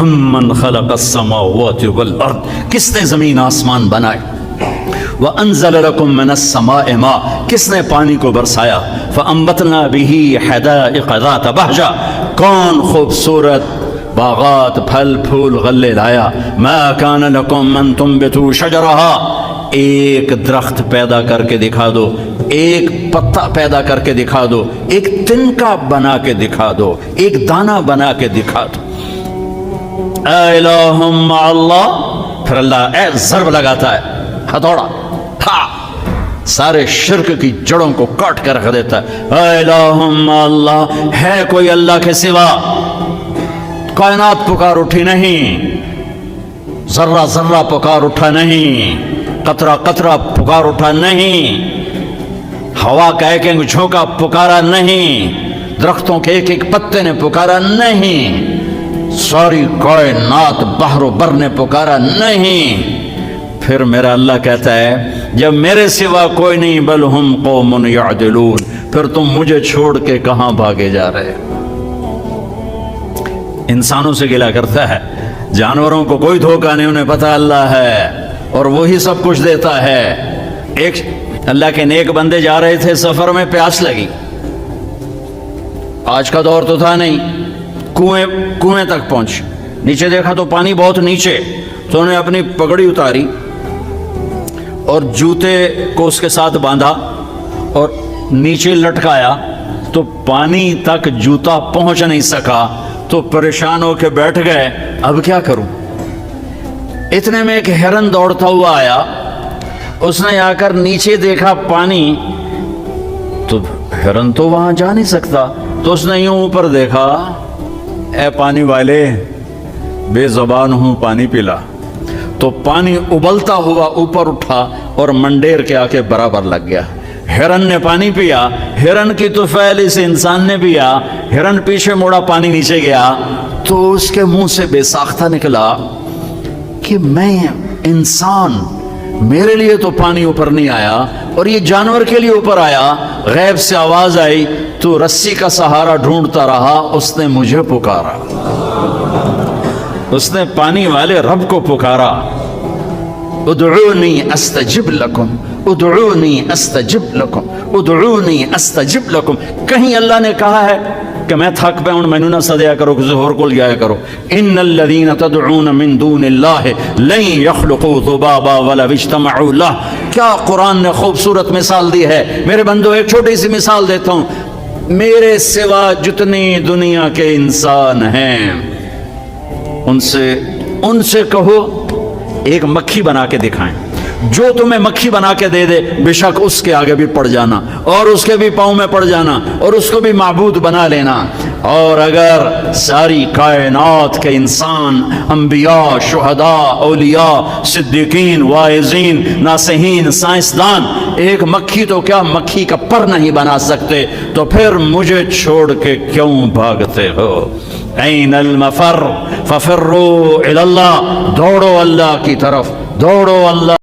امن خلق السماوات والارض، کس نے زمین آسمان بنائے؟ وانزل لکم من السماء ماء، کس نے پانی کو برسایا؟ فانبتنا به حدائق ذات بہجہ، کون خوبصورت باغات پھل پھول غلے لایا؟ ما کان لکم ان تنبتوا شجرها، ایک درخت پیدا کر کے دکھا دو، ایک پتا پیدا کر کے دکھا دو، ایک تنکا بنا کے دکھا دو، ایک دانہ بنا کے دکھا دو۔ الہ مع اللہ، پھر اللہ اے ضرب لگاتا ہے، ہتھوڑا، سارے شرک کی جڑوں کو کاٹ کر رکھ دیتا ہے۔ الہ مع اللہ، ہے کوئی اللہ کے سوا؟ کائنات پکار اٹھی نہیں، ذرہ ذرہ پکار اٹھا نہیں، قطرہ قطرہ پکار اٹھا نہیں، ہوا کا ایک ایک جھونکا پکارا نہیں، درختوں کے ایک ایک پتے نے پکارا نہیں، ساری کائنات بحر و بر نے پکارا نہیں۔ پھر میرا اللہ کہتا ہے جب میرے سوا کوئی نہیں، بل ہم قوم یعدلون، پھر تم مجھے چھوڑ کے کہاں بھاگے جا رہے؟ انسانوں سے گلا کرتا ہے، جانوروں کو کوئی دھوکہ نہیں، انہیں پتہ اللہ ہے اور وہی سب کچھ دیتا ہے۔ ایک اللہ کے نیک بندے جا رہے تھے سفر میں، پیاس لگی، آج کا دور تو تھا نہیں، کنویں تک پہنچ، نیچے دیکھا تو پانی بہت نیچے، تو انہیں اپنی پگڑی اتاری اور جوتے کو اس کے ساتھ باندھا اور نیچے لٹکایا، تو پانی تک جوتا پہنچ نہیں سکا، تو پریشان ہو کے بیٹھ گئے، اب کیا کروں؟ اتنے میں ایک ہرن دوڑتا ہوا آیا، اس نے آ کر نیچے دیکھا پانی، تو ہرن تو وہاں جا نہیں سکتا، تو اس نے یوں اوپر دیکھا، اے پانی والے بے زبان ہوں، پانی پلا، تو پانی ابلتا ہوا اوپر اٹھا اور منڈیر کے آ کے برابر لگ گیا۔ ہرن نے پانی پیا، ہرن کی طفیل اس انسان نے پیا، ہرن پیچھے موڑا، پانی نیچے گیا، تو اس کے منہ سے بے ساختہ نکلا کہ میں انسان، میرے لیے تو پانی اوپر نہیں آیا اور یہ جانور کے لیے اوپر آیا۔ غیب سے آواز آئی، تو رسی کا سہارا ڈھونڈتا رہا، اس نے مجھے پکارا، اس نے پانی والے رب کو پکارا۔ ادعونی استجب لکم، ادعونی استجب لکم، ادعونی استجب لکم۔ کہیں اللہ نے کہا ہے کہ میں تھک پہ ہوں، مینوں نہ سدیا کرو، کسی اور کو جایا کرو؟ ان الذین تدعون من دون اللہ لن یخلقوا ذبابا ولو اجتمعوا لہ۔ کیا قرآن نے خوبصورت مثال دی ہے۔ میرے بندو ایک چھوٹی سی مثال دیتا ہوں، میرے سوا جتنی دنیا کے انسان ہیں ان سے کہو ایک مکھی بنا کے دکھائیں، جو تمہیں مکھی بنا کے دے دے بے شک اس کے آگے بھی پڑ جانا اور اس کے بھی پاؤں میں پڑ جانا اور اس کو بھی معبود بنا لینا۔ اور اگر ساری کائنات کے انسان، انبیاء، شہداء، اولیاء، صدیقین، واعظین، ناصحین، سائنسدان ایک مکھی تو کیا مکھی کا پر نہیں بنا سکتے، تو پھر مجھے چھوڑ کے کیوں بھاگتے ہو؟ این المفر ففروا الی اللہ، دوڑو اللہ کی طرف، دوڑو اللہ